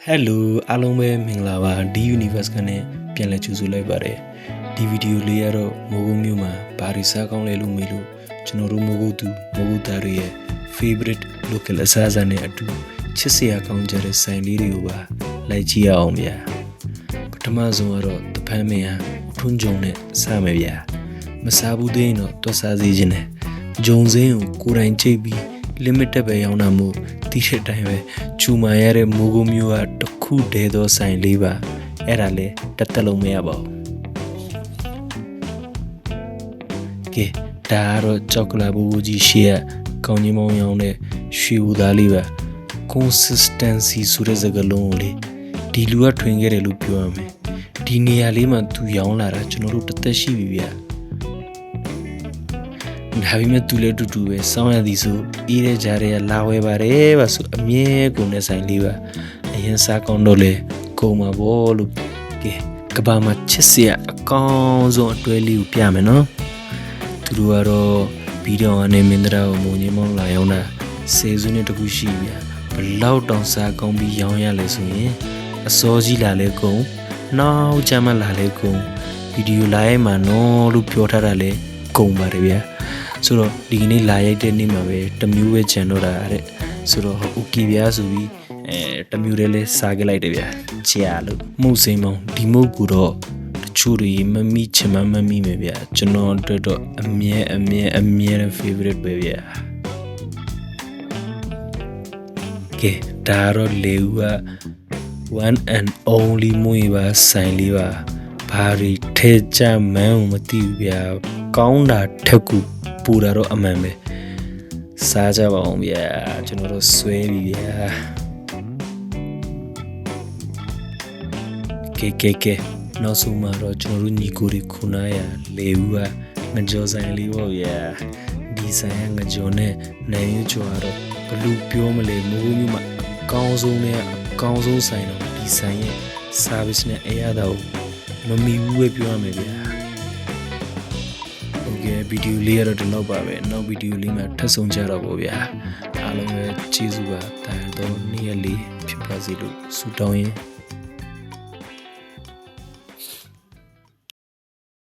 Hello အားလုံးပဲမင်္ဂလာပါ D Universe ကနေပြန်လည်ကြိုဆိုလိုက်ပါတယ်ဒီဗီဒီယိုလေးကတော့မိုးကုတ်မြို့မှာဘာတွေစားကောင်းလဲလို့မေးလို့ကျွန်တော်တို့မိုးကုတ်သားတွေရဲ့ favorite local အစားအစာနဲ့အတူချစ်စရာကောင်းကြတဲ့ဆိုင်လေးတွေကိုပါလိုက်ကြည့်ရအောင်ဗျာပထမဆုံးကတော့တပန်းမင်းထွန်းကြုံနဲ့စားမယ်ဗျာမစားဘူးသေးရင်တော့တွက်စားစီခြင်းနဲ့ဂျုံစင်းကိုကိုယ်တိုင်ချိတ်ပြီး limited ပဲရောင်းတာမို့တီးတဲ့အတိုင်းပဲချူမာရတဲ့မိုးကုတ်မြို့ကတခုတည်းသောဆိုင်လေးပါအဲ့ဒါလေတက်တက်လုံးမရပါဘူးကဲဒါကတော့ကြောက်ကလာဘူကြီးရှေ့ကကောင်းကြီးမောင်းရောင်းတဲ့ရွှေဘူသားလေးပါ consistency ဆိုတဲ့စကားလုံးကိုလေဒီလူကထွင်ခဲ့တယ်လို့ပြောရမယ်ဒီနေရာလေးမှာသူရောင်းလာတာကျွန်တော်တို့တစ်သက်ရှိပြီဗျာဒါပေမဲ့သူလည်းတူတူပဲစောင်းရသည်ဆိုအေးတဲ့ကြားထဲကလာဝဲပါတယ်ပါဆိုအမြဲကုန်တဲ့ဆိုင်လေးပါအရင်စားကောင်းတော့လေကုန်မှာပေါ့လို့ကဲကဘာမှာချစ်စရာအကောင်းဆုံးအတွဲလေးကိုပြမယ်နော်သူတို့ကတော့ဘီတောင်ကနေမင်းတရားကိုမုံကြီးမောင်းလာရောက်တာစေစုနဲ့တကူရှိဗျာဘလောက်တောင်စားကောင်းပြီးရောင်းရလဲဆိုရင်အစောကြီးလာလဲကုန်နောက်ကျမှလာလဲကုန်ဗီဒီယိုလာရိုက်မှာနော်လို့ပြောထားတာလဲကုန်ပါတယ်ဗျာဆိုတော့ဒီနေ့လာရိုက်တဲ့နေ့မှာပဲတမျိုးပဲခြံတော့တာတဲ့ဆိုတော့โอเคဗျာဆိုပြီးတမျိုးတည်းလဲစားခဲ့လိုက်တယ်ဗျာကြာလို့မှုစိမ်မောင်ဒီမုတ်ကူတော့တချို့တွေမမိချင်မမိမယ်ဗျာကျွန်တော်တို့တော့အမြဲ favorite ပဲဗျာကဲဒါတော့လေဦးက one and only မွေပါဆိုင်လေးပါဘာတွေထဲကြမန်းမသိဘူးဗျာကောင်းတာထက်ကူပူတာတော့အမှန်ပဲစားကြပါအောင်ဗျာကျွန်တော်တို့ဆွဲပြီဗျာကဲနောက်ဆုံးမှာတော့ကျွန်တော်တို့ညီကိုတွေခုနာရလေဦးကငကြောဆိုင်လေးပေါ့ဗျာဒီဆိုင်ကငကြောနဲ့နိုင်ရွကျော်ကတော့ဘလူပြောမလဲမိုးမျိုးမှာအကောင်းဆုံးနဲ့အကောင်းဆုံးဆိုင်တော့ဒီဆိုင်ရဲ့ service နဲ့အရသာကိုမမီဘူးပဲပြောရမယ်ဗျာဗီဒီယိုလေးရတော့ဒီလောက်ပါပဲနောက်ဗီဒီယိုလေးမှာထပ်ဆုံးကြတော့ပေါ့ဗျာအားလုံးပဲကျေးဇူးပါတာတော့နေ့ရက်လေးဖြစ်ပါစေလို့ဆုတောင်းရင်း